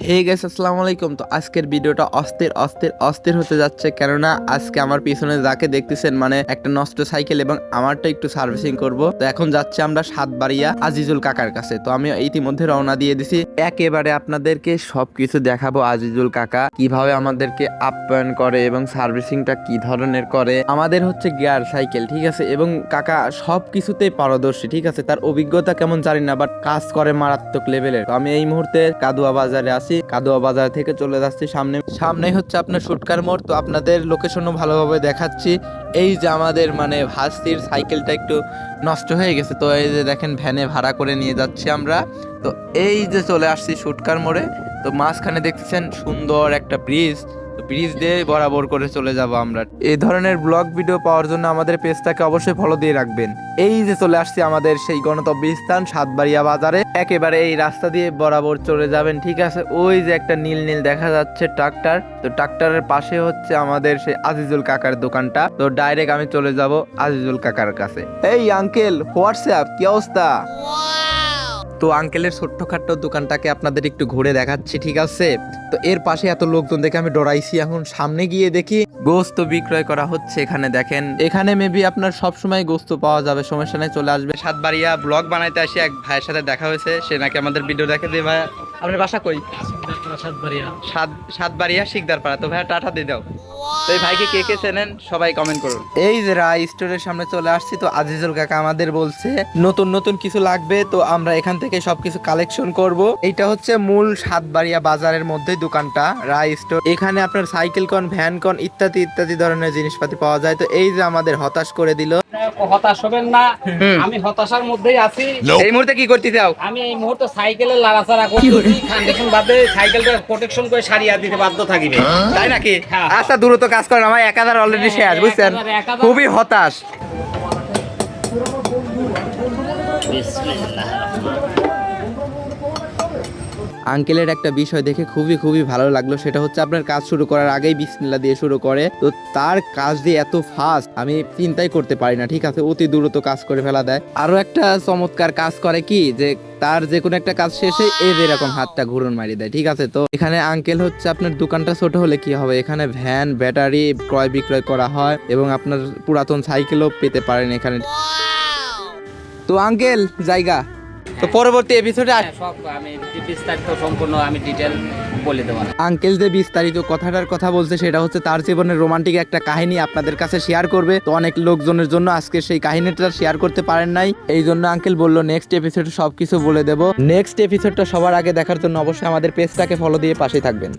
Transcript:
Hey guys আসসালামু আলাইকুম। তো আজকের ভিডিওটা অস্থির অস্থির অস্থির হতে যাচ্ছে, কেননা আজকে আমার পিছনে যাকে দেখতেছেন মানে একটা নষ্ট সাইকেল এবং আমারটা একটু সার্ভিসিং করব। তো এখন যাচ্ছে আমরা সাতবাড়িয়া আজিজুল কাকার কাছে। তো আমি ইতিমধ্যে রওনা দিয়ে দিছি, একেবারে আপনাদেরকে সবকিছু দেখাবো। আজিজুল কাকা কিভাবে আমাদেরকে আপ্যায়ন করে এবং সার্ভিসিংটা কি ধরনের করে। আমাদের হচ্ছে গিয়ার সাইকেল, ঠিক আছে, এবং কাকা সব কিছুতেই পারদর্শী, ঠিক আছে। তার অভিজ্ঞতা কেমন জানি না, বাট কাজ করে মারাত্মক লেভেলের। তো আমি এই মুহূর্তে কাদুয়া বাজারে আছি, কাদুয়া বাজার থেকে চলে যাচ্ছি সামনেই হচ্ছে আপনার সুটকার মোড়। তো আপনাদের লোকেশনও ভালোভাবে দেখাচ্ছি। এই যে আমাদের মানে ভাস্তির সাইকেলটা একটু নষ্ট হয়ে গেছে, তো এই যে দেখেন ভ্যানে ভাড়া করে নিয়ে যাচ্ছি আমরা। তো এই যে চলে আসছি সুটকার মোড়ে। তো মাঝখানে দেখতেছেন সুন্দর একটা ব্রিজ, ব্রিজ দিয়ে বরাবর করে চলে যাব আমরা। এই ধরনের ব্লগ ভিডিও পাওয়ার জন্য আমাদের পেজটাকে অবশ্যই ফলো দিয়ে রাখবেন। এই যে চলে আসছি আমাদের সেই গণতব্য স্থান সাতবাড়িয়া বাজারে, একেবারে এই রাস্তা দিয়ে বরাবর চলে যাবেন, ঠিক আছে। ওই যে একটা নীল নীল দেখা যাচ্ছে ট্রাক্টর, তো ট্রাক্টরের পাশে হচ্ছে আমাদের সেই আজিজুল কাকার দোকানটা। তো ডাইরেক্ট আমি চলে যাব আজিজুল কাকার কাছে। এই আঙ্কেল, হোয়াটসঅ্যাপ, কি অবস্থা? তো আঙ্কেলের ছোট্টখাট্ট দোকানটাকে আপনাদের একটু ঘুরে দেখাচ্ছি, ঠিক আছে। তো এর পাশে এত লোকজন দেখে আমি ডরাইছি। এখন সামনে গিয়ে দেখি গোস্ত বিক্রয় করা হচ্ছে। এখানে দেখেন, এখানে মেবি আপনার সবসময় গোস্ত পাওয়া যাবে, সমস্যা নেই, চলে আসবে। সাতবাড়িয়া ব্লগ বানাইতে আসি এক ভাইয়ের সাথে দেখা হয়েছে, সে নাকি আমাদের ভিডিও দেখে। দিয়ে ভাই, আপনার বাসা কই? সাতবাড়িয়া শিকদারপাড়া। তো ভাইয়া টাটা দিয়ে দাও। তো এই ভাইকে কে কে চেনেন সবাই কমেন্ট করুন। এই যে রায় স্টোরের সামনে চলে আসছি। তো আজিজুল কাকা আমাদের বলছে নতুন নতুন কিছু লাগবে, তো আমরা এখান থেকে সবকিছু কালেকশন করব। এইটা হচ্ছে মূল সাতবাড়িয়া বাজারের মধ্যে দোকানটা, রায় স্টোর। এখানে আপনার সাইকেল কন, ভ্যান কন, ইত্যাদি ইত্যাদি ধরনের জিনিসপাতি পাওয়া যায়। তো এই যে আমাদের হতাশ করে দিল। হতাশ হবেন না, আমি হতাশার মধ্যেই আছি। এই মুহূর্তে কি করতে চাও? আমি এই মুহূর্তে সাইকেলের লাড়াচাড়া করতেছি, কন্ডিশন বাদে সাইকেলটা প্রোটেকশন করে সারিয়ে দিতে বাধ্য থাকিবে। তাই নাকি? হ্যাঁ। আচ্ছা দ্রুত কাজ করেন, আমার 1000 অলরেডি শেষ, বুঝছেন? খুবই হতাশ। আঙ্কেলের একটা বিষয় দেখে খুবই ভালো লাগলো, সেটা হচ্ছে আপনার কাজ শুরু করার আগেই বিসমিল্লাহ দিয়ে শুরু করে। তো তার কাজ দিয়ে এত ফাস্ট আমি চিন্তাই করতে পারি না, ঠিক আছে। অতি দ্রুত কাজ করে ফেলা দেয়। আরো একটা চমৎকার কাজ করে কি, যে তার যে কোনো একটা কাজ শেষে এরকম হাতটা ঘুরন মারিয়ে দেয়, ঠিক আছে। তো এখানে আঙ্কেল হচ্ছে আপনার দোকানটা ছোট হলে কি হবে, এখানে ভ্যান, ব্যাটারি ক্রয় বিক্রয় করা হয় এবং আপনার পুরাতন সাইকেলও পেতে পারেন এখানে। তো আঙ্কেল জায়গা, তো পরবর্তী এপিসোডে সব আমি বিস্তারিত সম্পূর্ণ আমি ডিটেল বলে দেবো। আঙ্কেল যে বিস্তারিত কথাটার কথা বলছে সেটা হচ্ছে তার জীবনের রোমান্টিক একটা কাহিনী আপনাদের কাছে শেয়ার করবে। তো অনেক লোকজনের জন্য আজকে সেই কাহিনীটা শেয়ার করতে পারেন নাই, এই জন্য আঙ্কেল বললো নেক্সট এপিসোডে সবকিছু বলে দেবো। নেক্সট এপিসোডটা সবার আগে দেখার জন্য অবশ্যই আমাদের পেজটাকে ফলো দিয়ে পাশে থাকবেন।